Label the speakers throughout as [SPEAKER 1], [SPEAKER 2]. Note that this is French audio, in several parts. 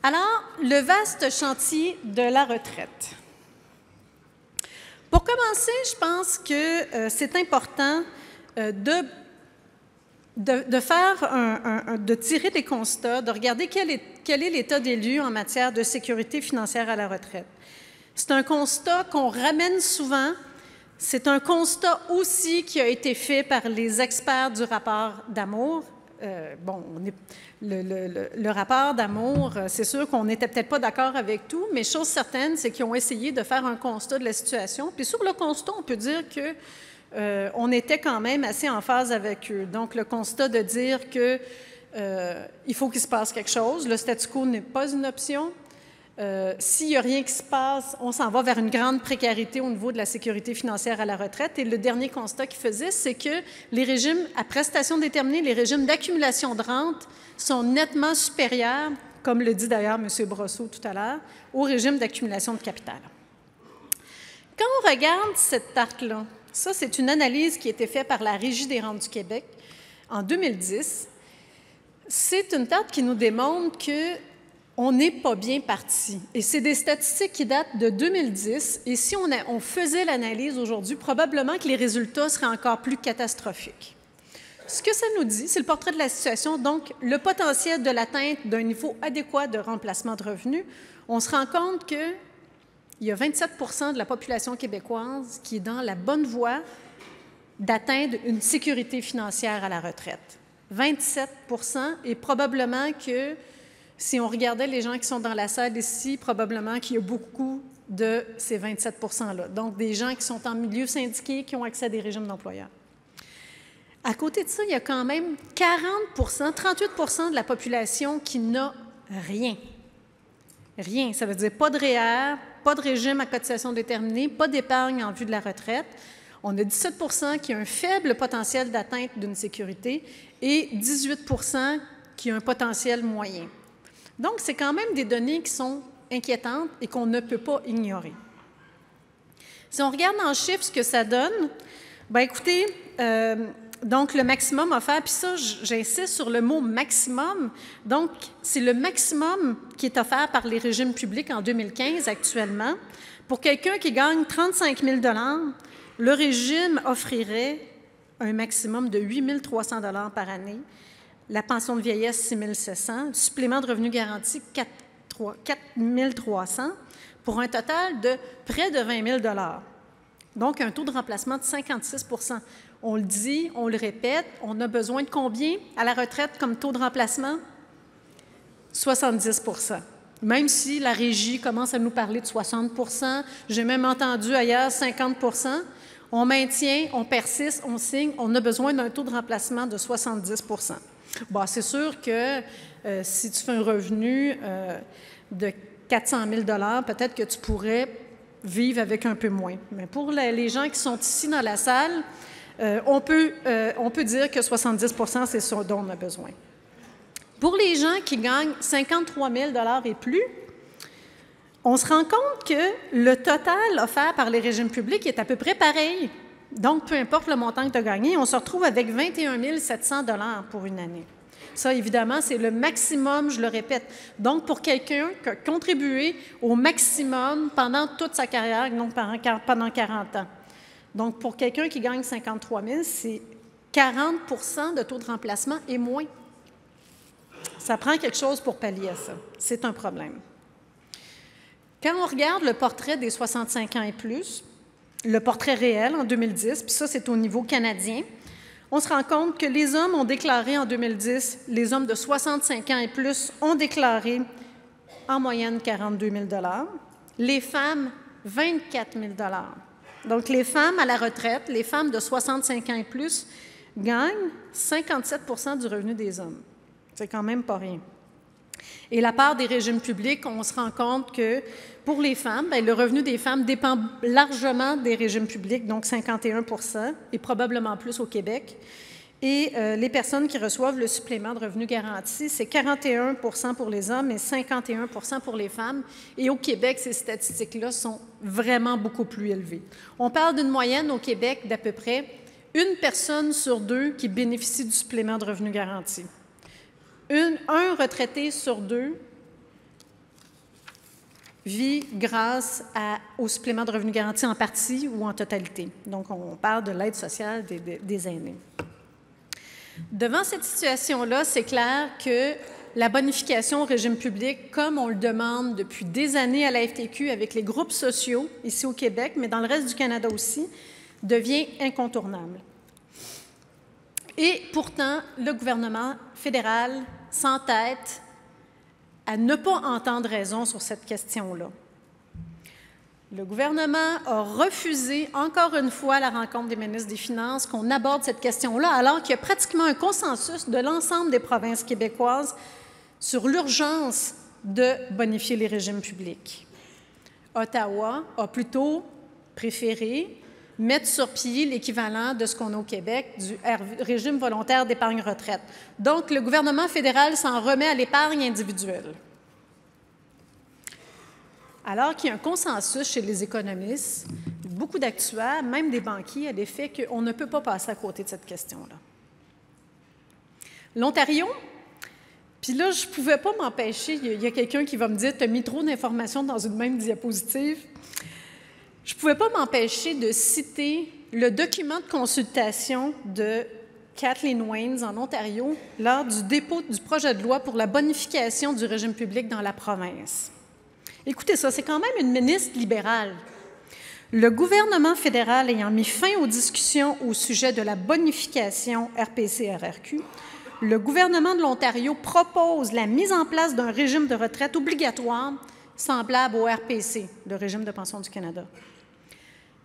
[SPEAKER 1] Alors, le vaste chantier de la retraite. Pour commencer, je pense que c'est important de tirer des constats, de regarder quel est l'état des lieux en matière de sécurité financière à la retraite. C'est un constat qu'on ramène souvent. C'est un constat aussi qui a été fait par les experts du rapport d'Amour. Le rapport d'Amour, c'est sûr qu'on n'était peut-être pas d'accord avec tout, mais chose certaine, c'est qu'ils ont essayé de faire un constat de la situation. Puis sur le constat, on peut dire que on était quand même assez en phase avec eux. Donc, le constat de dire qu'il faut qu'il se passe quelque chose, le statu quo n'est pas une option. S'il n'y a rien qui se passe, on s'en va vers une grande précarité au niveau de la sécurité financière à la retraite. Et le dernier constat qu'il faisait, c'est que les régimes à prestations déterminées, les régimes d'accumulation de rente sont nettement supérieurs, comme le dit d'ailleurs M. Brosseau tout à l'heure, au régime d'accumulation de capital. Quand on regarde cette tarte-là, ça, c'est une analyse qui a été faite par la Régie des rentes du Québec en 2010. C'est une tarte qui nous démontre qu'on n'est pas bien parti. Et c'est des statistiques qui datent de 2010. Et si on faisait l'analyse aujourd'hui, probablement que les résultats seraient encore plus catastrophiques. Ce que ça nous dit, c'est le portrait de la situation. Donc, le potentiel de l'atteinte d'un niveau adéquat de remplacement de revenus, on se rend compte qu'il y a 27 % de la population québécoise qui est dans la bonne voie d'atteindre une sécurité financière à la retraite. 27 % et probablement que si on regardait les gens qui sont dans la salle ici, probablement qu'il y a beaucoup de ces 27 %-là. Donc, des gens qui sont en milieu syndiqué, qui ont accès à des régimes d'employeurs. À côté de ça, il y a quand même 40 %, 38 % de la population qui n'a rien. Rien. Ça veut dire pas de REER, pas de régime à cotisation déterminée, pas d'épargne en vue de la retraite. On a 17 % qui ont un faible potentiel d'atteinte d'une sécurité et 18 % qui ont un potentiel moyen. Donc, c'est quand même des données qui sont inquiétantes et qu'on ne peut pas ignorer. Si on regarde en chiffres ce que ça donne, bien écoutez, donc le maximum offert, puis ça, j'insiste sur le mot maximum. Donc, c'est le maximum qui est offert par les régimes publics en 2015 actuellement. Pour quelqu'un qui gagne 35 000 $, le régime offrirait un maximum de 8 300 $ par année. La pension de vieillesse, 6 700 $. Le supplément de revenu garanti, 4 300 $ pour un total de près de 20 000 $. Donc, un taux de remplacement de 56 %. On le dit, on le répète, on a besoin de combien à la retraite comme taux de remplacement? 70 %. Même si la Régie commence à nous parler de 60 %, j'ai même entendu ailleurs 50 %, on maintient, on persiste, on signe, on a besoin d'un taux de remplacement de 70 %. Bon, c'est sûr que si tu fais un revenu de 400 000 $, peut-être que tu pourrais vivre avec un peu moins. Mais pour les gens qui sont ici dans la salle, on peut dire que 70 %, c'est ce dont on a besoin. Pour les gens qui gagnent 53 000 $ et plus, on se rend compte que le total offert par les régimes publics est à peu près pareil. Donc, peu importe le montant que tu as gagné, on se retrouve avec 21 700 $ pour une année. Ça, évidemment, c'est le maximum, je le répète. Donc, pour quelqu'un qui a contribué au maximum pendant toute sa carrière, donc pendant 40 ans. Donc, pour quelqu'un qui gagne 53 000, c'est 40 % de taux de remplacement et moins. Ça prend quelque chose pour pallier à ça. C'est un problème. Quand on regarde le portrait des 65 ans et plus, le portrait réel en 2010, puis ça, c'est au niveau canadien, on se rend compte que les hommes ont déclaré en 2010, les hommes de 65 ans et plus ont déclaré en moyenne 42 000 $, les femmes 24 000 $. Donc, les femmes à la retraite, les femmes de 65 ans et plus, gagnent 57 % du revenu des hommes. C'est quand même pas rien. Et la part des régimes publics, on se rend compte que pour les femmes, bien, le revenu des femmes dépend largement des régimes publics, donc 51 % et probablement plus au Québec. Et les personnes qui reçoivent le supplément de revenu garanti, c'est 41 % pour les hommes et 51 % pour les femmes. Et au Québec, ces statistiques-là sont vraiment beaucoup plus élevées. On parle d'une moyenne au Québec d'à peu près une personne sur deux qui bénéficie du supplément de revenu garanti. Un retraité sur deux vit grâce au supplément de revenu garanti en partie ou en totalité. Donc, on parle de l'aide sociale des aînés. Devant cette situation-là, c'est clair que la bonification au régime public, comme on le demande depuis des années à la FTQ avec les groupes sociaux ici au Québec, mais dans le reste du Canada aussi, devient incontournable. Et pourtant, le gouvernement fédéral s'entête à ne pas entendre raison sur cette question-là. Le gouvernement a refusé, encore une fois, la rencontre des ministres des Finances, qu'on aborde cette question-là, alors qu'il y a pratiquement un consensus de l'ensemble des provinces québécoises sur l'urgence de bonifier les régimes publics. Ottawa a plutôt préféré mettre sur pied l'équivalent de ce qu'on a au Québec, du régime volontaire d'épargne-retraite. Donc, le gouvernement fédéral s'en remet à l'épargne individuelle. Alors qu'il y a un consensus chez les économistes, beaucoup d'actuaires, même des banquiers, à l'effet qu'on ne peut pas passer à côté de cette question-là. L'Ontario, puis là, je ne pouvais pas m'empêcher, il y a quelqu'un qui va me dire « tu as mis trop d'informations dans une même diapositive ». Je ne pouvais pas m'empêcher de citer le document de consultation de Kathleen Waynes en Ontario lors du dépôt du projet de loi pour la bonification du régime public dans la province. Écoutez ça, c'est quand même une ministre libérale. Le gouvernement fédéral ayant mis fin aux discussions au sujet de la bonification RPC-RRQ, le gouvernement de l'Ontario propose la mise en place d'un régime de retraite obligatoire semblable au RPC, le régime de pension du Canada.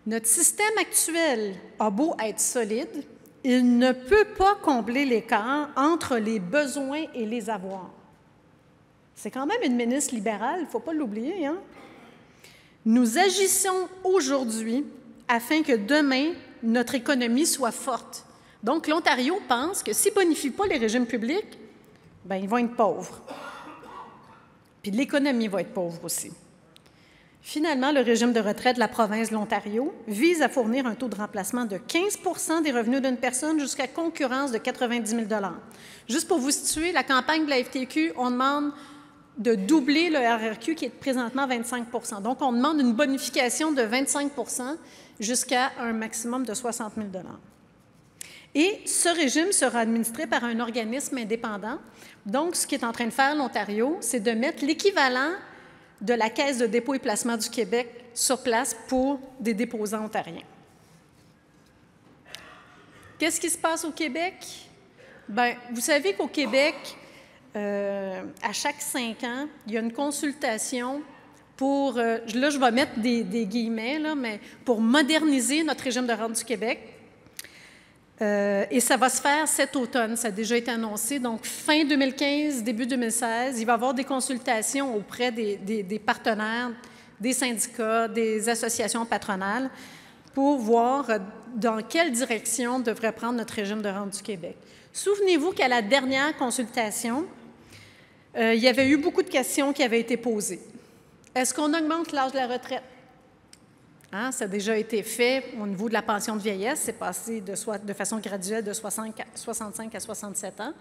[SPEAKER 1] Notre système actuel a beau être solide, il ne peut pas combler l'écart entre les besoins et les avoirs. C'est quand même une ministre libérale, il ne faut pas l'oublier, hein? Nous agissons aujourd'hui afin que demain, notre économie soit forte. Donc, l'Ontario pense que s'il ne bonifie pas les régimes publics, bien, ils vont être pauvres. Puis l'économie va être pauvre aussi. Finalement, le régime de retraite de la province de l'Ontario vise à fournir un taux de remplacement de 15 % des revenus d'une personne jusqu'à concurrence de 90 000 $. Juste pour vous situer, la campagne de la FTQ, on demande de doubler le RRQ qui est présentement 25 %. Donc, on demande une bonification de 25 % jusqu'à un maximum de 60 000 $. Et ce régime sera administré par un organisme indépendant. Donc, ce qu'est en train de faire l'Ontario, c'est de mettre l'équivalent de la Caisse de dépôt et placement du Québec sur place pour des déposants ontariens. Qu'est-ce qui se passe au Québec? Bien, vous savez qu'au Québec, à chaque 5 ans, il y a une consultation pour, là je vais mettre des guillemets, là, mais pour moderniser notre régime de rente du Québec. Et ça va se faire cet automne, ça a déjà été annoncé. Donc, fin 2015, début 2016, il va y avoir des consultations auprès des partenaires, des syndicats, des associations patronales pour voir dans quelle direction devrait prendre notre régime de rente du Québec. Souvenez-vous qu'à la dernière consultation, il y avait eu beaucoup de questions qui avaient été posées. Est-ce qu'on augmente l'âge de la retraite? Hein, ça a déjà été fait au niveau de la pension de vieillesse. C'est passé de façon graduelle de 65 à 67 ans.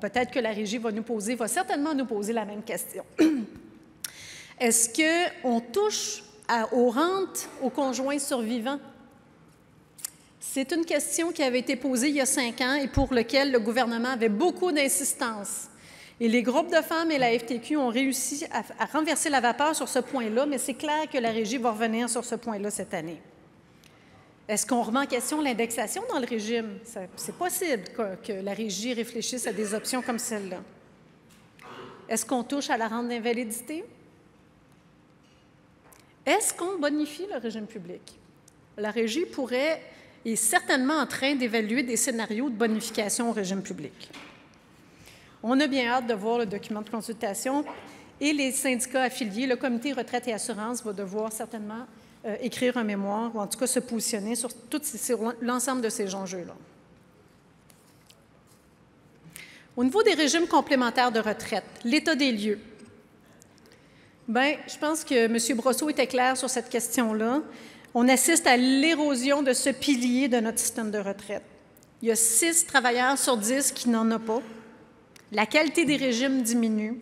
[SPEAKER 1] Peut-être que la Régie va certainement nous poser la même question. Est-ce qu'on touche aux rentes aux conjoints survivants? C'est une question qui avait été posée il y a 5 ans et pour laquelle le gouvernement avait beaucoup d'insistance. Et les groupes de femmes et la FTQ ont réussi à renverser la vapeur sur ce point-là, mais c'est clair que la Régie va revenir sur ce point-là cette année. Est-ce qu'on remet en question l'indexation dans le régime? C'est possible que la Régie réfléchisse à des options comme celle-là. Est-ce qu'on touche à la rente d'invalidité? Est-ce qu'on bonifie le régime public? La Régie est certainement en train d'évaluer des scénarios de bonification au régime public. On a bien hâte de voir le document de consultation et les syndicats affiliés, le comité retraite et assurance va devoir certainement écrire un mémoire ou en tout cas se positionner sur l'ensemble de ces enjeux-là. Au niveau des régimes complémentaires de retraite, l'état des lieux. Bien, je pense que M. Brosseau était clair sur cette question-là. On assiste à l'érosion de ce pilier de notre système de retraite. Il y a 6 travailleurs sur 10 qui n'en ont pas. La qualité des régimes diminue.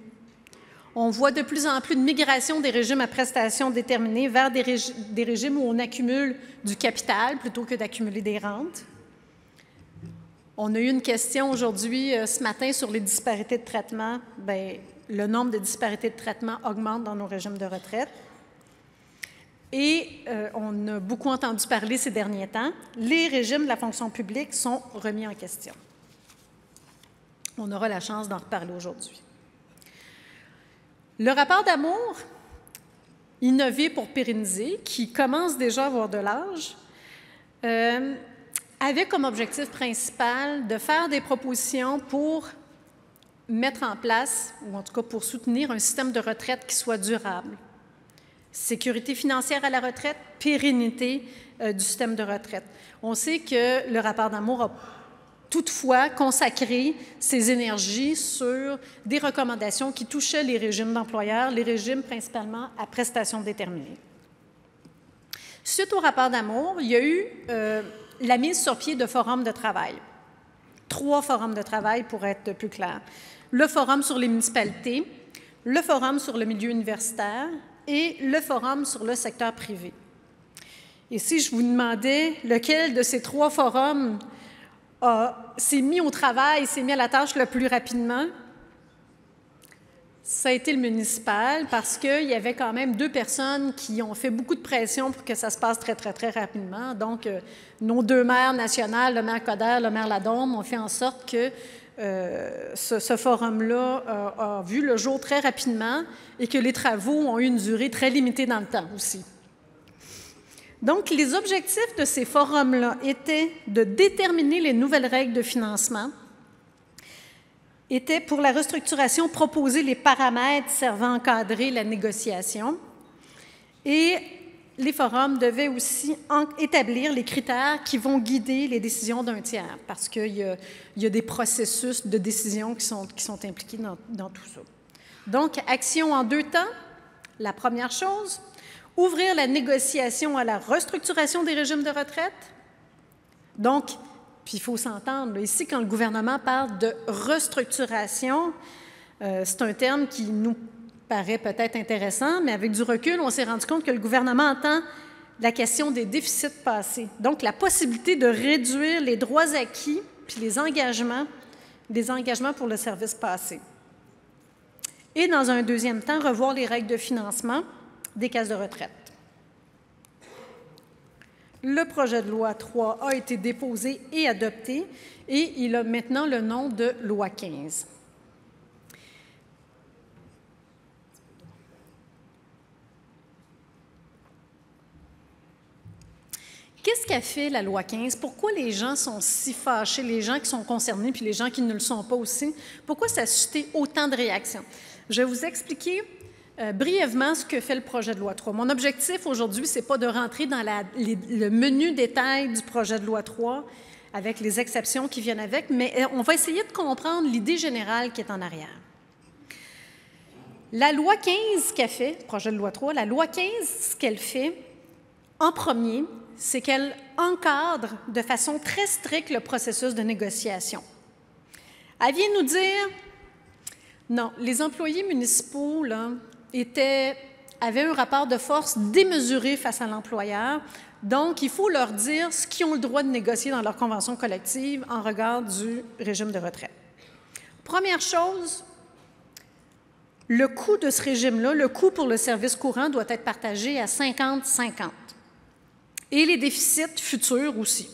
[SPEAKER 1] On voit de plus en plus de migration des régimes à prestations déterminées vers des régimes où on accumule du capital plutôt que d'accumuler des rentes. On a eu une question aujourd'hui, ce matin, sur les disparités de traitement. Bien, le nombre de disparités de traitement augmente dans nos régimes de retraite. Et on a beaucoup entendu parler ces derniers temps, les régimes de la fonction publique sont remis en question. On aura la chance d'en reparler aujourd'hui. Le rapport d'amour, innover pour pérenniser, qui commence déjà à avoir de l'âge, avait comme objectif principal de faire des propositions pour mettre en place, ou en tout cas pour soutenir un système de retraite qui soit durable. Sécurité financière à la retraite, pérennité du système de retraite. On sait que le rapport d'amour a toutefois consacré ses énergies sur des recommandations qui touchaient les régimes d'employeurs, les régimes principalement à prestations déterminées. Suite au rapport d'amour, il y a eu la mise sur pied de forums de travail. 3 forums de travail pour être plus clair. Le forum sur les municipalités, le forum sur le milieu universitaire et le forum sur le secteur privé. Et si je vous demandais lequel de ces 3 forums s'est mis au travail, s'est mis à la tâche le plus rapidement, ça a été le municipal parce qu'il y avait quand même 2 personnes qui ont fait beaucoup de pression pour que ça se passe très, très, très rapidement. Donc, nos 2 maires nationales, le maire Coderre, le maire Ladome, ont fait en sorte que ce forum-là a vu le jour très rapidement et que les travaux ont eu une durée très limitée dans le temps aussi. Donc, les objectifs de ces forums-là étaient de déterminer les nouvelles règles de financement, étaient pour la restructuration proposer les paramètres servant à encadrer la négociation et les forums devaient aussi établir les critères qui vont guider les décisions d'un tiers parce qu'il y a des processus de décision qui sont impliqués dans tout ça. Donc, action en 2 temps. La première chose, ouvrir la négociation à la restructuration des régimes de retraite. Donc, puis il faut s'entendre, ici, quand le gouvernement parle de restructuration, c'est un terme qui nous paraît peut-être intéressant, mais avec du recul, on s'est rendu compte que le gouvernement entend la question des déficits passés. Donc, la possibilité de réduire les droits acquis puis les engagements pour le service passé. Et dans un deuxième temps, revoir les règles de financement des caisses de retraite. Le projet de loi 3 a été déposé et adopté et il a maintenant le nom de loi 15. Qu'est-ce qu'a fait la loi 15? Pourquoi les gens sont si fâchés, les gens qui sont concernés puis les gens qui ne le sont pas aussi? Pourquoi ça a suscité autant de réactions? Je vais vous expliquer brièvement ce que fait le projet de loi 3. Mon objectif aujourd'hui, ce n'est pas de rentrer dans le menu détail du projet de loi 3 avec les exceptions qui viennent avec, mais on va essayer de comprendre l'idée générale qui est en arrière. La loi 15 qu'a fait, le projet de loi 3, la loi 15, ce qu'elle fait, en premier, c'est qu'elle encadre de façon très stricte le processus de négociation. Elle vient nous dire, non, les employés municipaux, là, avaient un rapport de force démesuré face à l'employeur. Donc, il faut leur dire ce qu'ils ont le droit de négocier dans leur convention collective en regard du régime de retraite. Première chose, le coût de ce régime-là, le coût pour le service courant doit être partagé à 50-50. Et les déficits futurs aussi.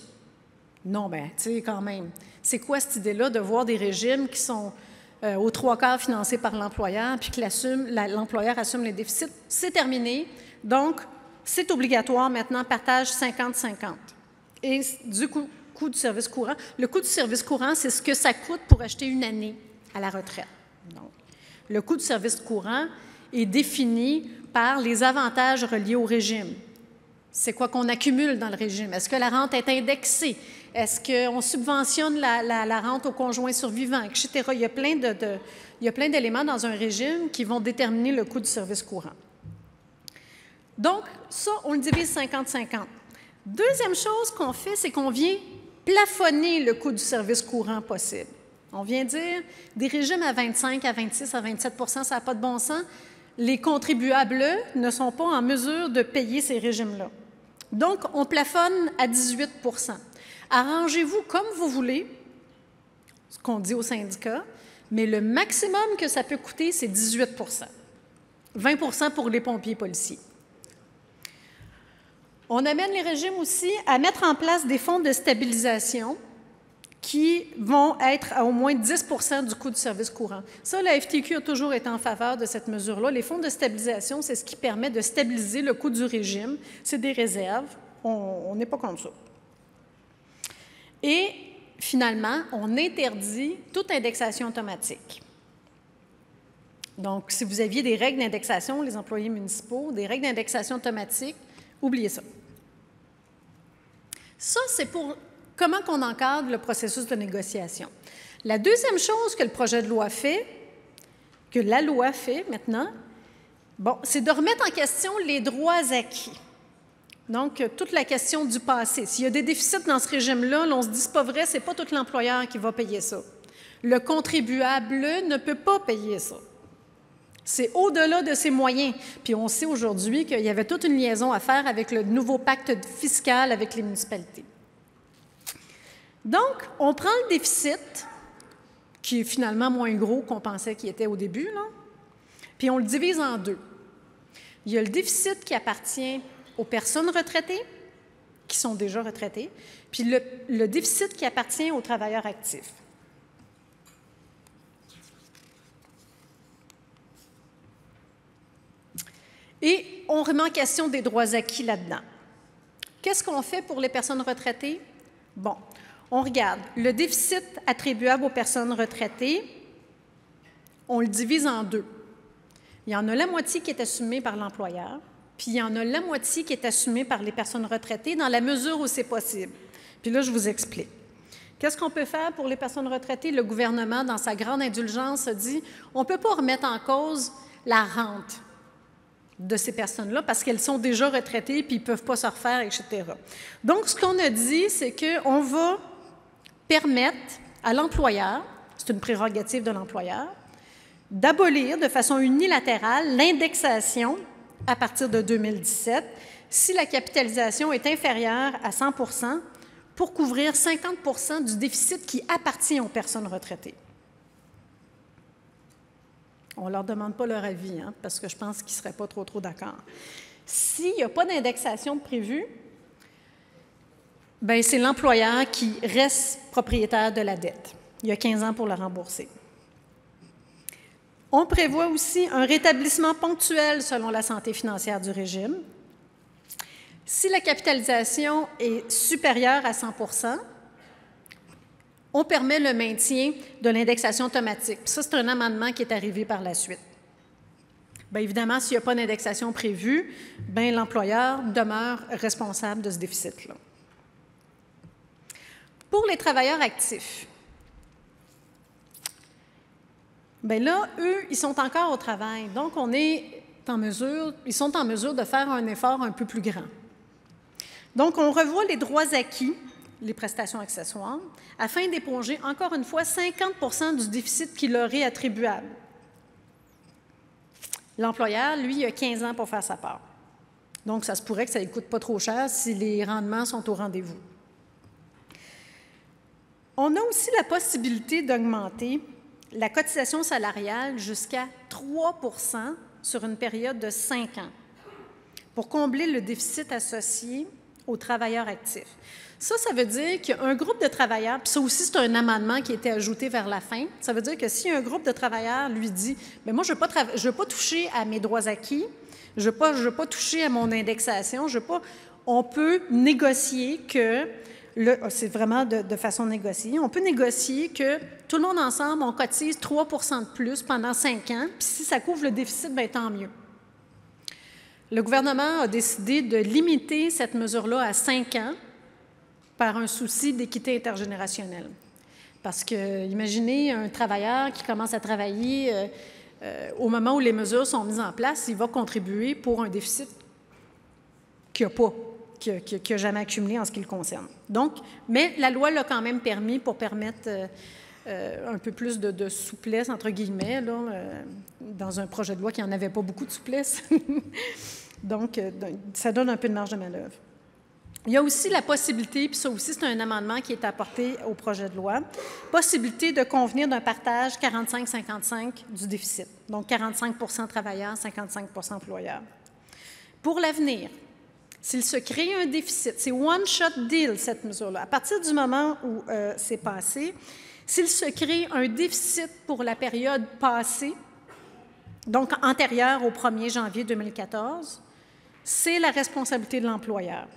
[SPEAKER 1] Non, bien, tu sais, quand même. C'est quoi cette idée-là de voir des régimes qui sont aux 3/4 financés par l'employeur, puis que l'employeur assume les déficits? C'est terminé. Donc, c'est obligatoire maintenant, partage 50-50. Et du coût du service courant, le coût du service courant, c'est ce que ça coûte pour acheter une année à la retraite. Donc, le coût du service courant est défini par les avantages reliés au régime. C'est quoi qu'on accumule dans le régime? Est-ce que la rente est indexée? Est-ce qu'on subventionne la rente aux conjoints survivants, etc.? Il y a plein d'éléments dans un régime qui vont déterminer le coût du service courant. Donc, ça, on le divise 50-50. Deuxième chose qu'on fait, c'est qu'on vient plafonner le coût du service courant possible. On vient dire des régimes à 25, à 26, à 27 % ça n'a pas de bon sens. Les contribuables ne sont pas en mesure de payer ces régimes-là. Donc, on plafonne à 18 %. Arrangez-vous comme vous voulez, ce qu'on dit au syndicat, mais le maximum que ça peut coûter, c'est 18 %. 20 % pour les pompiers et policiers. On amène les régimes aussi à mettre en place des fonds de stabilisation qui vont être à au moins 10 % du coût du service courant. Ça, la FTQ a toujours été en faveur de cette mesure-là. Les fonds de stabilisation, c'est ce qui permet de stabiliser le coût du régime. C'est des réserves. On n'est pas contre ça. Et finalement, on interdit toute indexation automatique. Donc, si vous aviez des règles d'indexation, les employés municipaux, des règles d'indexation automatique, oubliez ça. Ça, c'est pour comment on encadre le processus de négociation. La deuxième chose que le projet de loi fait, que la loi fait maintenant, bon, c'est de remettre en question les droits acquis. Donc, toute la question du passé. S'il y a des déficits dans ce régime-là, on se dit, c'est pas vrai, c'est pas tout l'employeur qui va payer ça. Le contribuable ne peut pas payer ça. C'est au-delà de ses moyens. Puis on sait aujourd'hui qu'il y avait toute une liaison à faire avec le nouveau pacte fiscal avec les municipalités. Donc, on prend le déficit, qui est finalement moins gros qu'on pensait qu'il était au début, là, puis on le divise en deux. Il y a le déficit qui appartient aux personnes retraitées, qui sont déjà retraitées, puis le déficit qui appartient aux travailleurs actifs. Et on remet en question des droits acquis là-dedans. Qu'est-ce qu'on fait pour les personnes retraitées? Bon, on regarde. Le déficit attribuable aux personnes retraitées, on le divise en deux. Il y en a la moitié qui est assumée par l'employeur, puis il y en a la moitié qui est assumée par les personnes retraitées dans la mesure où c'est possible. Puis là, je vous explique. Qu'est-ce qu'on peut faire pour les personnes retraitées? Le gouvernement, dans sa grande indulgence, a dit on ne peut pas remettre en cause la rente de ces personnes-là parce qu'elles sont déjà retraitées puis ils ne peuvent pas se refaire, etc. Donc, ce qu'on a dit, c'est qu'on va permettre à l'employeur, c'est une prérogative de l'employeur, d'abolir de façon unilatérale l'indexation à partir de 2017 si la capitalisation est inférieure à 100 % pour couvrir 50 % du déficit qui appartient aux personnes retraitées. On ne leur demande pas leur avis, hein, parce que je pense qu'ils ne seraient pas trop d'accord. S'il n'y a pas d'indexation prévue, bien, c'est l'employeur qui reste propriétaire de la dette. Il y a 15 ans pour la rembourser. On prévoit aussi un rétablissement ponctuel selon la santé financière du régime. Si la capitalisation est supérieure à 100 %, on permet le maintien de l'indexation automatique. Ça, c'est un amendement qui est arrivé par la suite. Bien évidemment, s'il n'y a pas d'indexation prévue, bien, l'employeur demeure responsable de ce déficit-là. Pour les travailleurs actifs, bien là, eux, ils sont encore au travail. Donc, ils sont en mesure de faire un effort un peu plus grand. Donc, on revoit les droits acquis, les prestations accessoires, afin d'éponger, encore une fois, 50 % du déficit qui leur est attribuable. L'employeur, lui, il a 15 ans pour faire sa part. Donc, ça se pourrait que ça ne coûte pas trop cher si les rendements sont au rendez-vous. On a aussi la possibilité d'augmenter la cotisation salariale jusqu'à 3 % sur une période de 5 ans pour combler le déficit associé aux travailleurs actifs. Ça veut dire qu'un groupe de travailleurs, puis ça aussi, c'est un amendement qui a été ajouté vers la fin, ça veut dire que si un groupe de travailleurs lui dit « Bien, moi, je ne veux pas toucher à mes droits acquis, je ne veux pas toucher à mon indexation, on peut négocier que, c'est vraiment de façon négociée, on peut négocier que tout le monde ensemble, on cotise 3 % de plus pendant 5 ans, puis si ça couvre le déficit, bien, tant mieux. Le gouvernement a décidé de limiter cette mesure-là à 5 ans par un souci d'équité intergénérationnelle. Parce que, imaginez un travailleur qui commence à travailler au moment où les mesures sont mises en place, il va contribuer pour un déficit qu'il n'a jamais accumulé en ce qui le concerne. Donc, mais la loi l'a quand même permis pour permettre un peu plus de souplesse, entre guillemets, là, dans un projet de loi qui n'en avait pas beaucoup de souplesse. Donc, ça donne un peu de marge de manœuvre. Il y a aussi la possibilité, puis ça aussi, c'est un amendement qui est apporté au projet de loi, possibilité de convenir d'un partage 45-55 du déficit. Donc, 45 travailleurs, 55 employeurs. Pour l'avenir, s'il se crée un déficit, c'est one-shot deal, cette mesure-là. À partir du moment où c'est passé, s'il se crée un déficit pour la période passée, donc antérieure au 1er janvier 2014, c'est la responsabilité de l'employeur,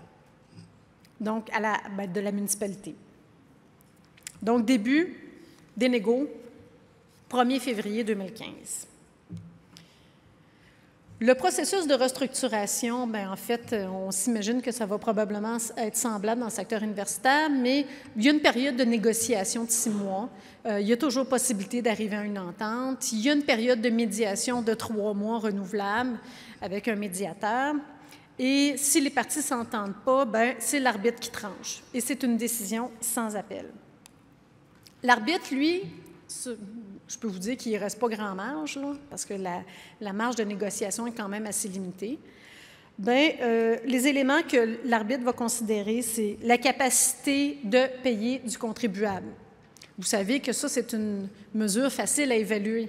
[SPEAKER 1] donc de la municipalité. Donc, début des négos, 1er février 2015. Le processus de restructuration, bien, en fait, on s'imagine que ça va probablement être semblable dans le secteur universitaire, mais il y a une période de négociation de 6 mois. Il y a toujours possibilité d'arriver à une entente. Il y a une période de médiation de 3 mois renouvelable avec un médiateur. Et si les parties ne s'entendent pas, bien, c'est l'arbitre qui tranche. Et c'est une décision sans appel. L'arbitre, lui, je peux vous dire qu'il ne reste pas grand marge, là, parce que la marge de négociation est quand même assez limitée. Bien, les éléments que l'arbitre va considérer, c'est la capacité de payer du contribuable. Vous savez que ça, c'est une mesure facile à évaluer.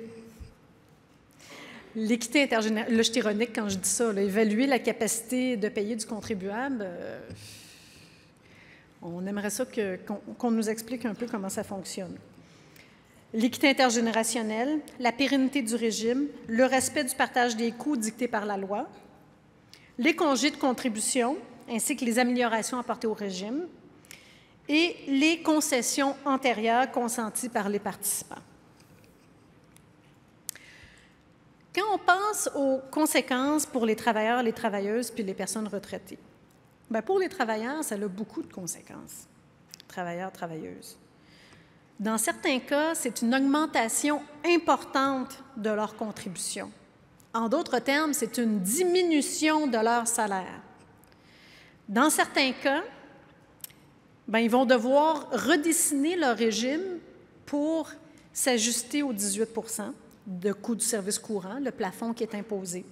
[SPEAKER 1] L'équité intergénérationnelle, là, je suis ironique quand je dis ça, là, évaluer la capacité de payer du contribuable, on aimerait ça qu'on nous explique un peu comment ça fonctionne. L'équité intergénérationnelle, la pérennité du régime, le respect du partage des coûts dicté par la loi, les congés de contribution, ainsi que les améliorations apportées au régime, et les concessions antérieures consenties par les participants. Quand on pense aux conséquences pour les travailleurs, les travailleuses puis les personnes retraitées, bien, pour les travailleurs, ça a beaucoup de conséquences, travailleurs, travailleuses. Dans certains cas, c'est une augmentation importante de leur contribution. En d'autres termes, c'est une diminution de leur salaire. Dans certains cas, bien, ils vont devoir redessiner leur régime pour s'ajuster aux 18 % de coût du service courant, le plafond qui est imposé.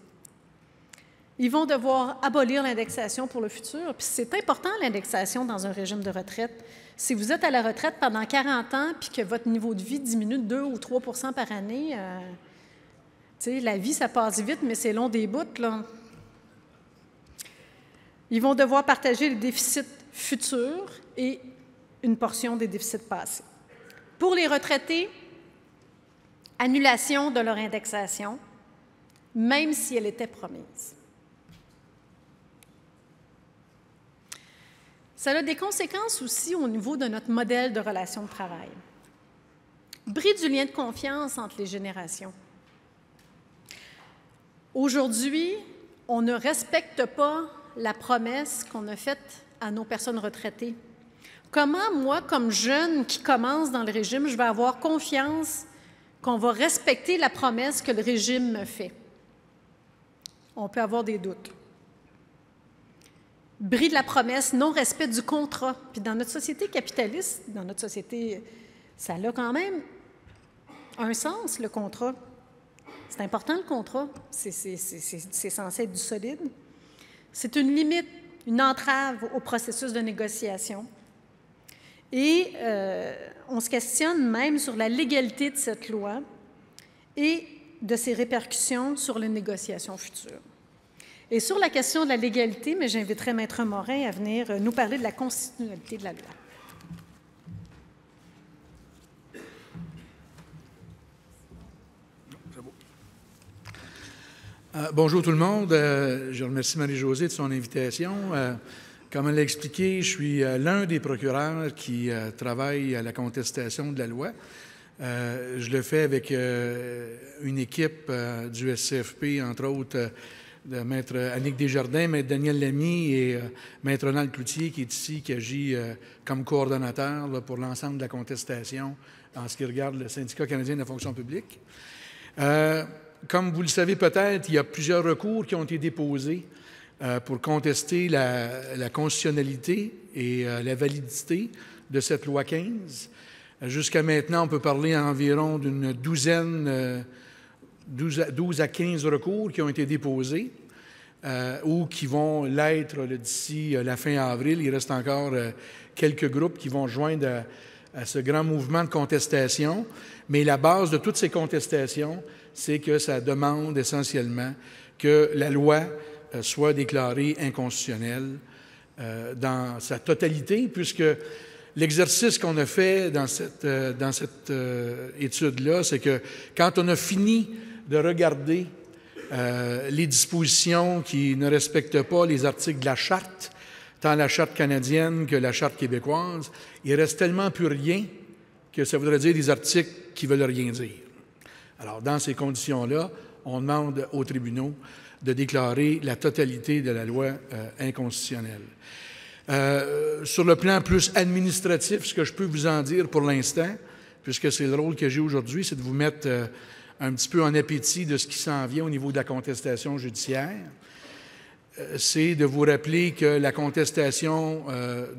[SPEAKER 1] Ils vont devoir abolir l'indexation pour le futur. Puis c'est important, l'indexation dans un régime de retraite. Si vous êtes à la retraite pendant 40 ans puis que votre niveau de vie diminue de 2 ou 3 % par année, la vie, ça passe vite, mais c'est long des bouts, là. Ils vont devoir partager les déficits futurs et une portion des déficits passés. Pour les retraités, annulation de leur indexation, même si elle était promise. Ça a des conséquences aussi au niveau de notre modèle de relation de travail. Bris du lien de confiance entre les générations. Aujourd'hui, on ne respecte pas la promesse qu'on a faite à nos personnes retraitées. Comment, moi, comme jeune qui commence dans le régime, je vais avoir confiance qu'on va respecter la promesse que le régime me fait? On peut avoir des doutes. Bris de la promesse, non-respect du contrat. Puis dans notre société capitaliste, dans notre société, ça a quand même un sens, le contrat. C'est important, le contrat. C'est censé être du solide. C'est une limite, une entrave au processus de négociation. Et on se questionne même sur la légalité de cette loi et de ses répercussions sur les négociations futures. Et sur la question de la légalité, mais j'inviterai Maître Morin à venir nous parler de la constitutionnalité de la loi.
[SPEAKER 2] Bonjour tout le monde. Je remercie Marie-Josée de son invitation. Comme elle l'a expliqué, je suis l'un des procureurs qui travaille à la contestation de la loi. Je le fais avec une équipe du SCFP, entre autres, de Maître Annick Desjardins, Maître Daniel Lamy et Maître Ronald Cloutier, qui est ici, qui agit comme coordonnateur là, pour l'ensemble de la contestation en ce qui regarde le Syndicat canadien de la fonction publique. Comme vous le savez peut-être, il y a plusieurs recours qui ont été déposés pour contester la constitutionnalité et la validité de cette loi 15. Jusqu'à maintenant, on peut parler environ d'une douzaine, 12 à 15 recours qui ont été déposés ou qui vont l'être d'ici la fin avril. Il reste encore quelques groupes qui vont joindre à ce grand mouvement de contestation. Mais la base de toutes ces contestations, c'est que ça demande essentiellement que la loi soit déclarée inconstitutionnelle dans sa totalité, puisque l'exercice qu'on a fait dans cette étude-là, c'est que quand on a fini de regarder les dispositions qui ne respectent pas les articles de la Charte, tant la Charte canadienne que la Charte québécoise, il reste tellement plus rien que ça voudrait dire des articles qui ne veulent rien dire. Alors, dans ces conditions-là, on demande aux tribunaux de déclarer la totalité de la loi inconstitutionnelle. Sur le plan plus administratif, ce que je peux vous en dire pour l'instant, puisque c'est le rôle que j'ai aujourd'hui, c'est de vous mettre un petit peu en appétit de ce qui s'en vient au niveau de la contestation judiciaire. C'est de vous rappeler que la contestation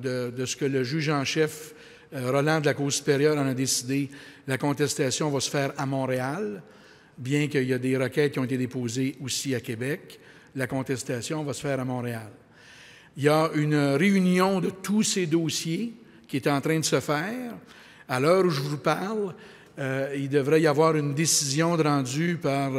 [SPEAKER 2] de ce que le juge en chef, Roland de la Cour supérieure, en a décidé, la contestation va se faire à Montréal, bien qu'il y a des requêtes qui ont été déposées aussi à Québec. La contestation va se faire à Montréal. Il y a une réunion de tous ces dossiers qui est en train de se faire. À l'heure où je vous parle, il devrait y avoir une décision rendue par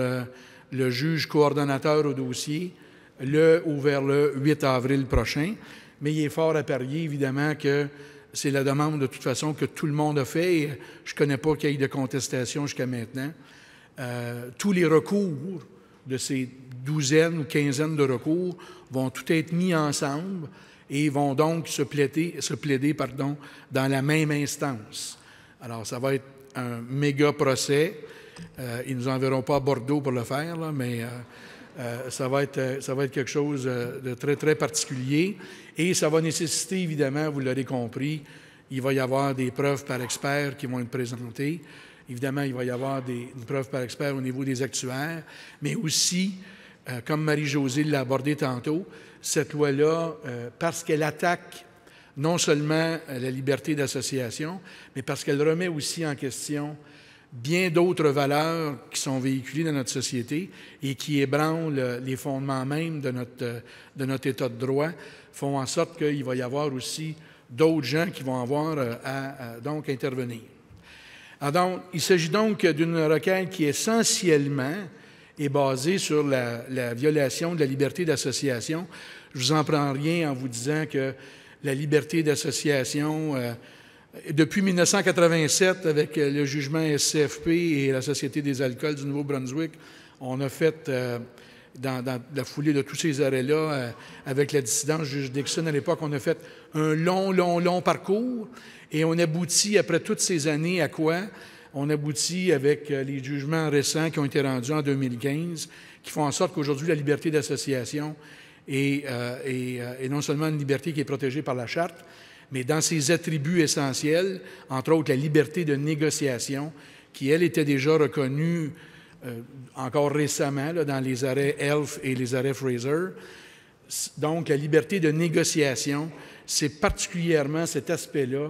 [SPEAKER 2] le juge coordonnateur au dossier le ou vers le 8 avril prochain. Mais il est fort à parier, évidemment, que c'est la demande de toute façon que tout le monde a fait. Et je ne connais pas qu'il y ait de contestation jusqu'à maintenant. Tous les recours de ces douzaines ou quinzaines de recours vont tout être mis ensemble et vont donc se plaider dans la même instance. Alors, ça va être un méga procès. Ils ne nous enverront pas à Bordeaux pour le faire, là, mais ça va être quelque chose de très, très particulier. Et ça va nécessiter, évidemment, vous l'aurez compris, il va y avoir des preuves par experts qui vont être présentées. Évidemment, il va y avoir une preuve par expert au niveau des actuaires, mais aussi, comme Marie-Josée l'a abordé tantôt, cette loi-là, parce qu'elle attaque non seulement la liberté d'association, mais parce qu'elle remet aussi en question bien d'autres valeurs qui sont véhiculées dans notre société et qui ébranlent les fondements même de notre État de droit, font en sorte qu'il va y avoir aussi d'autres gens qui vont avoir à donc intervenir. Alors donc, il s'agit donc d'une requête qui essentiellement est basée sur la violation de la liberté d'association. Je ne vous en prends rien en vous disant que la liberté d'association, depuis 1987, avec le jugement SCFP et la Société des alcools du Nouveau-Brunswick, on a fait, dans la foulée de tous ces arrêts-là, avec la dissidence du juge Dixon à l'époque, on a fait un long parcours. Et on aboutit, après toutes ces années, à quoi? On aboutit avec les jugements récents qui ont été rendus en 2015, qui font en sorte qu'aujourd'hui, la liberté d'association est non seulement une liberté qui est protégée par la Charte, mais dans ses attributs essentiels, entre autres la liberté de négociation, qui, elle, était déjà reconnue encore récemment là, dans les arrêts Elf et les arrêts Fraser. Donc, la liberté de négociation, c'est particulièrement cet aspect-là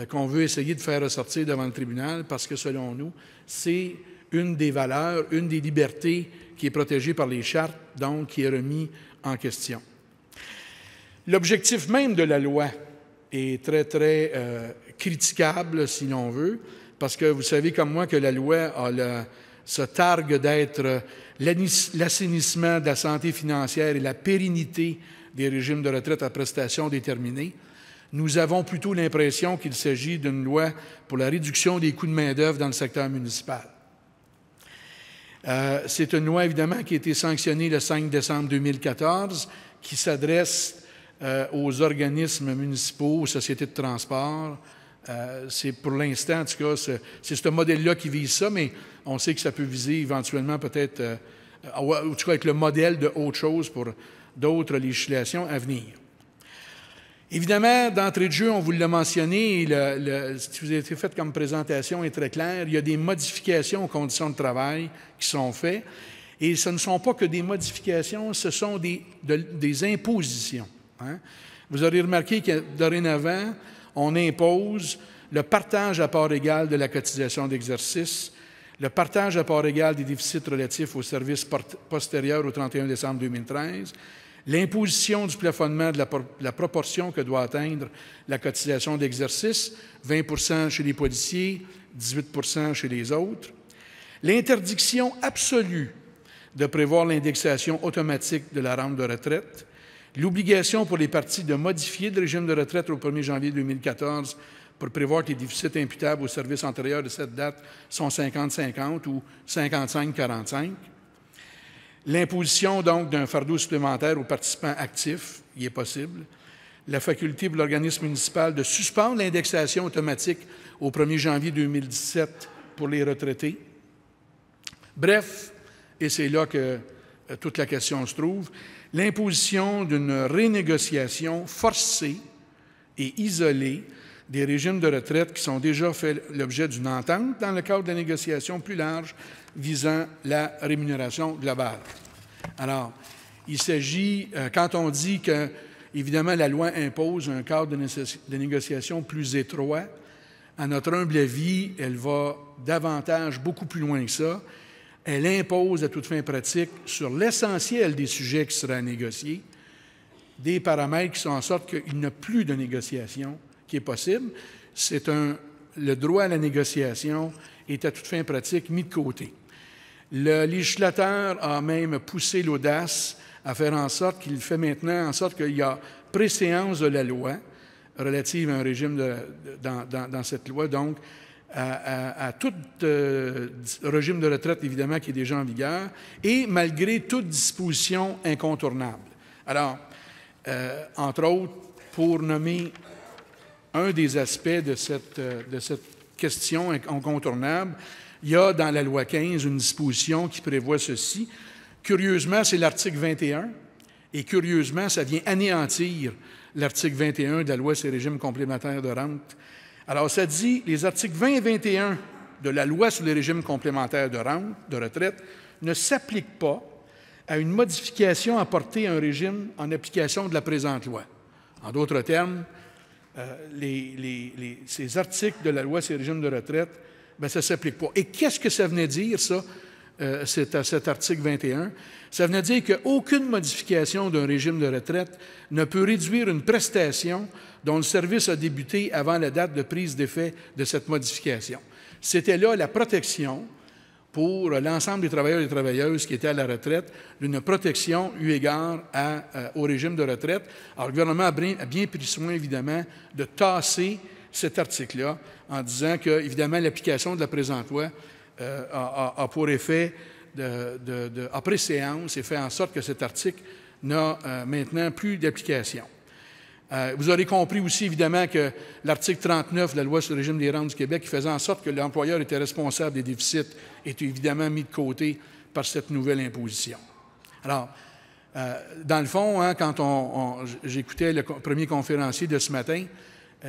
[SPEAKER 2] qu'on veut essayer de faire ressortir devant le tribunal parce que, selon nous, c'est une des valeurs, une des libertés qui est protégée par les chartes, donc qui est remis en question. L'objectif même de la loi est très, très critiquable, si l'on veut, parce que vous savez comme moi que la loi se targue d'être l'assainissement de la santé financière et la pérennité des régimes de retraite à prestations déterminées. Nous avons plutôt l'impression qu'il s'agit d'une loi pour la réduction des coûts de main-d'œuvre dans le secteur municipal. C'est une loi, évidemment, qui a été sanctionnée le 5 décembre 2014, qui s'adresse aux organismes municipaux, aux sociétés de transport. C'est pour l'instant, en tout cas, c'est ce modèle-là qui vise ça, mais on sait que ça peut viser éventuellement peut-être, en tout cas, être le modèle de autre chose pour d'autres législations à venir. Évidemment, d'entrée de jeu, on vous l'a mentionné, ce qui vous a été fait comme présentation est très clair. Il y a des modifications aux conditions de travail qui sont faites. Et ce ne sont pas que des modifications, ce sont des impositions. Hein? Vous aurez remarqué que dorénavant, on impose le partage à part égale de la cotisation d'exercice, le partage à part égale des déficits relatifs aux services postérieurs au 31 décembre 2013, l'imposition du plafonnement de la proportion que doit atteindre la cotisation d'exercice, 20 chez les policiers, 18 chez les autres, l'interdiction absolue de prévoir l'indexation automatique de la rente de retraite, l'obligation pour les partis de modifier le régime de retraite au 1er janvier 2014 pour prévoir que les déficits imputables au service antérieur de cette date sont 50-50 ou 55-45. L'imposition, donc, d'un fardeau supplémentaire aux participants actifs, il est possible. La faculté pour l'organisme municipal de suspendre l'indexation automatique au 1er janvier 2017 pour les retraités. Bref, et c'est là que toute la question se trouve, l'imposition d'une renégociation forcée et isolée des régimes de retraite qui sont déjà fait l'objet d'une entente dans le cadre de la négociation plus large visant la rémunération globale. Alors, il s'agit, quand on dit que, évidemment, la loi impose un cadre de négociation plus étroit, à notre humble avis, elle va davantage, beaucoup plus loin que ça. Elle impose à toute fin pratique, sur l'essentiel des sujets qui seraient à négocier, des paramètres qui sont en sorte qu'il n'y a plus de négociation qui est possible. Le droit à la négociation est à toute fin pratique mis de côté. Le législateur a même poussé l'audace à faire en sorte qu'il fait maintenant en sorte qu'il y a préséance de la loi relative à un régime dans cette loi, donc à tout régime de retraite, évidemment, qui est déjà en vigueur, et malgré toute disposition incontournable. Alors, entre autres, pour nommer un des aspects de cette question incontournable, il y a dans la loi 15 une disposition qui prévoit ceci. Curieusement, c'est l'article 21, et curieusement, ça vient anéantir l'article 21 de la loi sur les régimes complémentaires de rente. Alors, ça dit, les articles 20 et 21 de la loi sur les régimes complémentaires de rente, de retraite, ne s'appliquent pas à une modification apportée à un régime en application de la présente loi. En d'autres termes, ces articles de la loi sur les régimes de retraite, bien, ça ne s'applique pas. Et qu'est-ce que ça venait dire, ça, cet article 21? Ça venait dire qu'aucune modification d'un régime de retraite ne peut réduire une prestation dont le service a débuté avant la date de prise d'effet de cette modification. C'était là la protection pour l'ensemble des travailleurs et des travailleuses qui étaient à la retraite, d'une protection eu égard au régime de retraite. Alors, le gouvernement a bien pris soin, évidemment, de tasser cet article-là en disant que, évidemment, l'application de la présente loi a pour effet a préséance et fait en sorte que cet article n'a maintenant plus d'application. Vous aurez compris aussi, évidemment, que l'article 39 de la loi sur le régime des rentes du Québec, qui faisait en sorte que l'employeur était responsable des déficits, est évidemment mis de côté par cette nouvelle imposition. Alors, dans le fond, quand j'écoutais le premier conférencier de ce matin,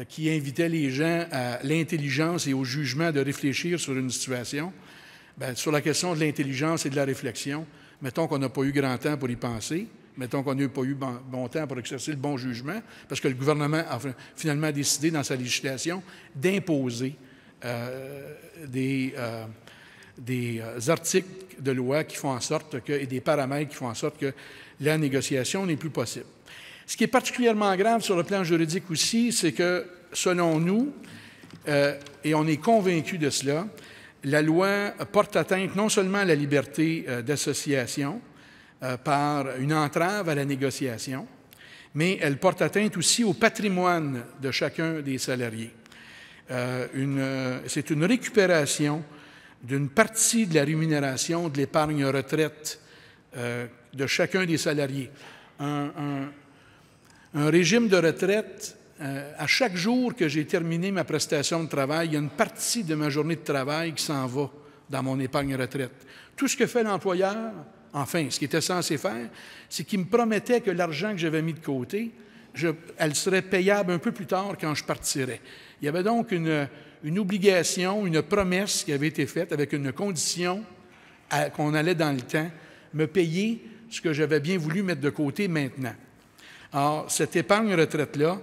[SPEAKER 2] qui invitait les gens à l'intelligence et au jugement de réfléchir sur une situation, bien, sur la question de l'intelligence et de la réflexion, mettons qu'on n'a pas eu grand temps pour y penser, mettons qu'on n'a pas eu bon temps pour exercer le bon jugement, parce que le gouvernement a finalement décidé dans sa législation d'imposer des articles de loi qui font en sorte et des paramètres qui font en sorte que la négociation n'est plus possible. Ce qui est particulièrement grave sur le plan juridique aussi, c'est que, selon nous, et on est convaincus de cela, la loi porte atteinte non seulement à la liberté d'association par une entrave à la négociation, mais elle porte atteinte aussi au patrimoine de chacun des salariés. C'est une récupération d'une partie de la rémunération de l'épargne retraite de chacun des salariés. Un régime de retraite, à chaque jour que j'ai terminé ma prestation de travail, il y a une partie de ma journée de travail qui s'en va dans mon épargne retraite. Tout ce que fait l'employeur, enfin, ce qu'il était censé faire, c'est qu'il me promettait que l'argent que j'avais mis de côté, elle serait payable un peu plus tard quand je partirais. Il y avait donc une obligation, une promesse qui avait été faite avec une condition qu'on allait dans le temps me payer ce que j'avais bien voulu mettre de côté maintenant. Alors, cette épargne retraite-là,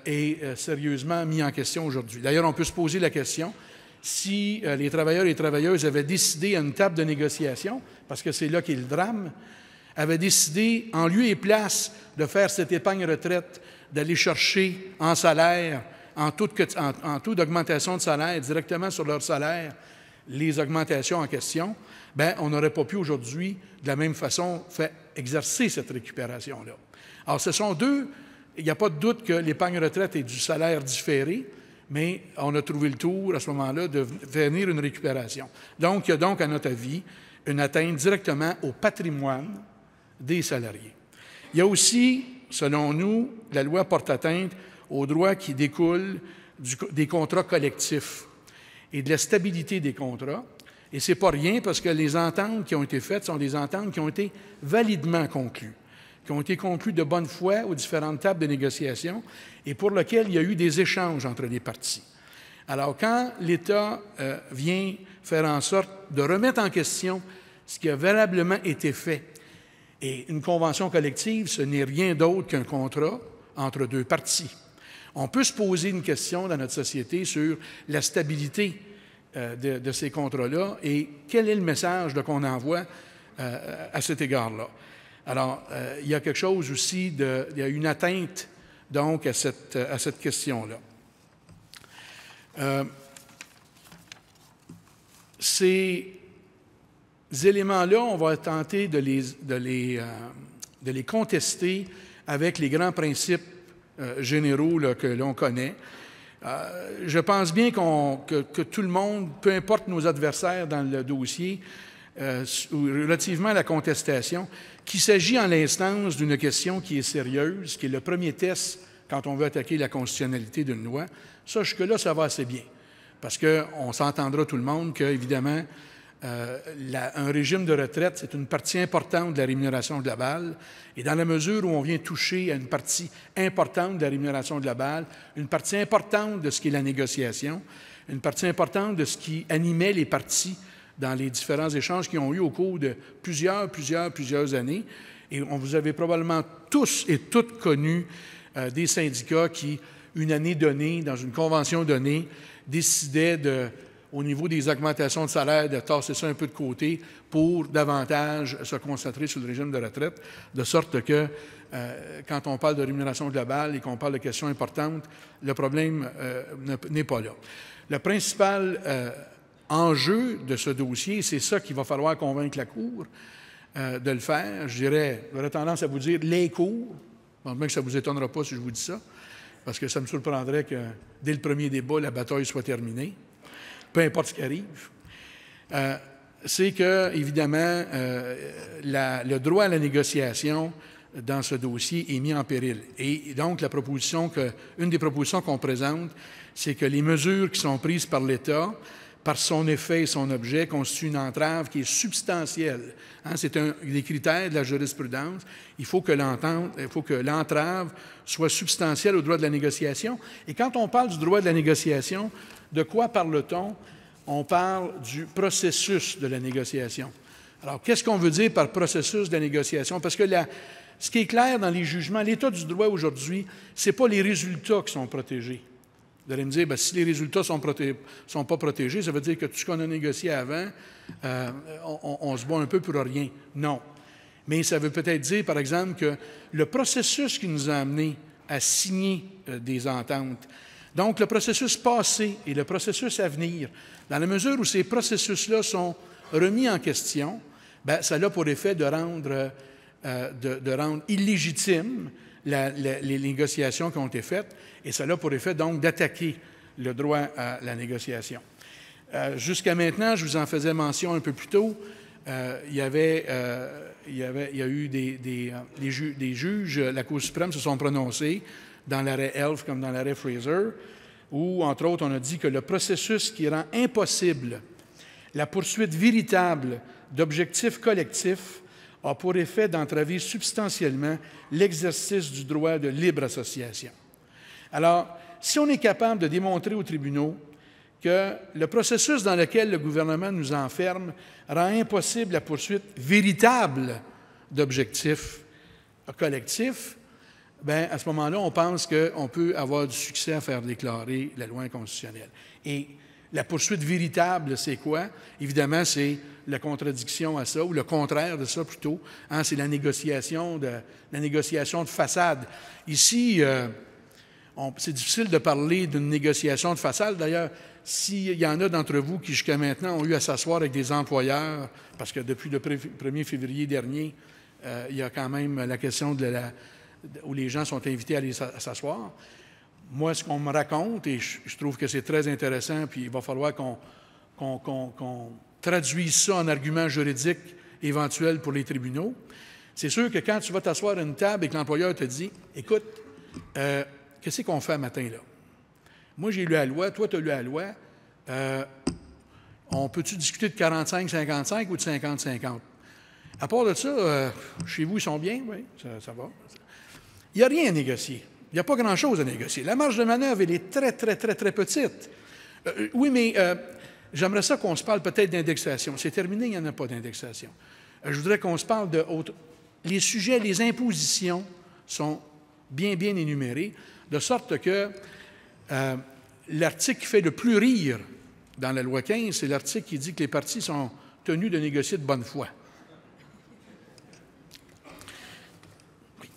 [SPEAKER 2] est sérieusement mis en question aujourd'hui. D'ailleurs, on peut se poser la question si les travailleurs et les travailleuses avaient décidé à une table de négociation, parce que c'est là qu'est le drame, avaient décidé, en lieu et place de faire cette épargne retraite, d'aller chercher en salaire, en taux d'augmentation de salaire, directement sur leur salaire, les augmentations en question, bien, on n'aurait pas pu aujourd'hui, de la même façon, faire exercer cette récupération-là. Alors, ce sont deux, il n'y a pas de doute que l'épargne retraite est du salaire différé, mais on a trouvé le tour, à ce moment-là, de venir une récupération. Donc, il y a donc, à notre avis, une atteinte directement au patrimoine des salariés. Il y a aussi, selon nous, la loi porte atteinte aux droits qui découlent des contrats collectifs et de la stabilité des contrats. Et ce n'est pas rien parce que les ententes qui ont été faites sont des ententes qui ont été validement conclues, qui ont été conclues de bonne foi aux différentes tables de négociation et pour lesquelles il y a eu des échanges entre les parties. Alors, quand l'État vient faire en sorte de remettre en question ce qui a valablement été fait, et une convention collective, ce n'est rien d'autre qu'un contrat entre deux parties. On peut se poser une question dans notre société sur la stabilité de ces contrats-là et quel est le message qu'on envoie à cet égard-là. Alors, il y a quelque chose aussi, il y a une atteinte donc à cette question-là. Ces éléments-là, on va tenter de les contester avec les grands principes généraux là, que l'on connaît. Je pense bien que tout le monde, peu importe nos adversaires dans le dossier, relativement à la contestation, qu'il s'agit en l'instance d'une question qui est sérieuse, qui est le premier test quand on veut attaquer la constitutionnalité d'une loi, ça, jusque-là, ça va assez bien. Parce qu'on s'entendra tout le monde qu'évidemment, un régime de retraite, c'est une partie importante de la rémunération globale. Et dans la mesure où on vient toucher à une partie importante de la rémunération globale, une partie importante de ce qui est la négociation, une partie importante de ce qui animait les parties dans les différents échanges qui ont eu au cours de plusieurs années. Et vous avez probablement tous et toutes connu des syndicats qui, une année donnée, dans une convention donnée, décidaient au niveau des augmentations de salaire, de tasser ça un peu de côté pour davantage se concentrer sur le régime de retraite, de sorte que quand on parle de rémunération globale et qu'on parle de questions importantes, le problème n'est pas là. Le principal enjeu de ce dossier, c'est ça qu'il va falloir convaincre la Cour de le faire. J'aurais tendance à vous dire les cours, bon, même que ça ne vous étonnera pas si je vous dis ça, parce que ça me surprendrait que dès le premier débat, la bataille soit terminée, peu importe ce qui arrive. C'est que, évidemment, le droit à la négociation dans ce dossier est mis en péril. Et donc, une des propositions qu'on présente, c'est que les mesures qui sont prises par l'État, par son effet et son objet, constituent une entrave qui est substantielle. C'est un des critères de la jurisprudence. Il faut que l'entrave soit substantielle au droit de la négociation. Et quand on parle du droit de la négociation, de quoi parle-t-on? On parle du processus de la négociation. Alors, qu'est-ce qu'on veut dire par processus de la négociation? Parce que ce qui est clair dans les jugements, l'état du droit aujourd'hui, ce n'est pas les résultats qui sont protégés. Vous allez me dire, bien, si les résultats ne sont pas protégés, ça veut dire que tout ce qu'on a négocié avant, on se bat un peu pour rien. Non. Mais ça veut peut-être dire, par exemple, que le processus qui nous a amenés à signer des ententes, donc le processus passé et le processus à venir, dans la mesure où ces processus-là sont remis en question, bien, ça a pour effet de rendre illégitime les négociations qui ont été faites, et ça a pour effet donc d'attaquer le droit à la négociation. Jusqu'à maintenant, je vous en faisais mention un peu plus tôt, il y a eu des juges, la Cour suprême se sont prononcés dans l'arrêt Elf comme dans l'arrêt Fraser, où, entre autres, on a dit que le processus qui rend impossible la poursuite véritable d'objectifs collectifs a pour effet d'entraver substantiellement l'exercice du droit de libre association. Alors, si on est capable de démontrer aux tribunaux que le processus dans lequel le gouvernement nous enferme rend impossible la poursuite véritable d'objectifs collectifs, bien, à ce moment-là, on pense qu'on peut avoir du succès à faire déclarer la loi inconstitutionnelle. Et la poursuite véritable, c'est quoi? Évidemment, c'est la contradiction à ça, ou le contraire de ça plutôt. Hein, c'est la négociation de façade. Ici, c'est difficile de parler d'une négociation de façade. D'ailleurs, s'il y en a d'entre vous qui, jusqu'à maintenant, ont eu à s'asseoir avec des employeurs, parce que depuis le 1er février dernier, il y a quand même la question où les gens sont invités à aller s'asseoir. Moi, ce qu'on me raconte, et je trouve que c'est très intéressant, puis il va falloir qu'on traduise ça en arguments juridiques éventuels pour les tribunaux, c'est sûr que quand tu vas t'asseoir à une table et que l'employeur te dit « Écoute, qu'est-ce qu'on fait matin, là? Moi, j'ai lu la loi, toi, tu as lu la loi. On peut-tu discuter de 45-55 ou de 50-50? À part de ça, chez vous, ils sont bien? Oui, ça va. Il n'y a rien à négocier. Il n'y a pas grand-chose à négocier. La marge de manœuvre, elle est très, très, très, très petite. Oui, mais j'aimerais ça qu'on se parle peut-être d'indexation. C'est terminé, il n'y en a pas d'indexation. Je voudrais qu'on se parle de autre. Les sujets, les impositions sont bien, bien énumérés, de sorte que l'article qui fait le plus rire dans la loi 15, c'est l'article qui dit que les partis sont tenus de négocier de bonne foi. Oui.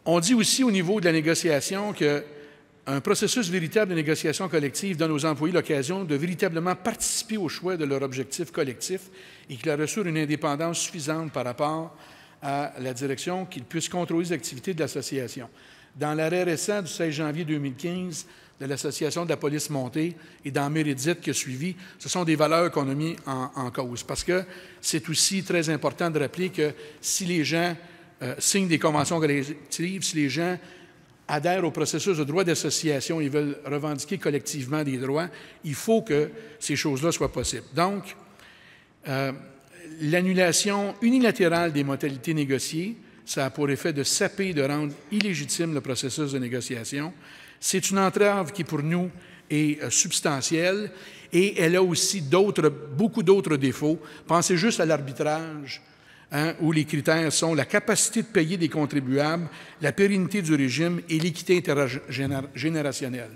[SPEAKER 2] On dit aussi au niveau de la négociation qu'un processus véritable de négociation collective donne aux employés l'occasion de véritablement participer au choix de leur objectif collectif et qu'il leur assure une indépendance suffisante par rapport à la direction qu'ils puissent contrôler les activités de l'association. Dans l'arrêt récent du 16 janvier 2015 de l'Association de la police montée et dans Méridite qui a suivi, ce sont des valeurs qu'on a mis en cause. Parce que c'est aussi très important de rappeler que si les gens signent des conventions collectives, si les gens adhèrent au processus de droit d'association et veulent revendiquer collectivement des droits, il faut que ces choses-là soient possibles. Donc, l'annulation unilatérale des modalités négociées, ça a pour effet de saper, de rendre illégitime le processus de négociation. C'est une entrave qui, pour nous, est substantielle et elle a aussi beaucoup d'autres défauts. Pensez juste à l'arbitrage, hein, où les critères sont la capacité de payer des contribuables, la pérennité du régime et l'équité intergénérationnelle.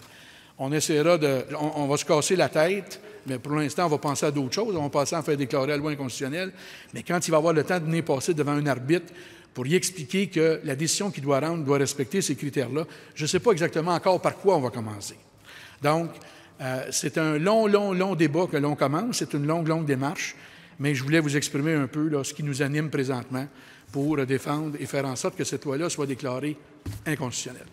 [SPEAKER 2] On va se casser la tête, mais pour l'instant, on va penser à d'autres choses. On va penser à faire déclarer la loi inconstitutionnelle, mais quand il va avoir le temps de venir passer devant un arbitre pour y expliquer que la décision qu'il doit rendre doit respecter ces critères-là, je ne sais pas exactement encore par quoi on va commencer. Donc, c'est un long débat que l'on commence, c'est une longue démarche, mais je voulais vous exprimer un peu là, ce qui nous anime présentement pour défendre et faire en sorte que cette loi-là soit déclarée inconstitutionnelle.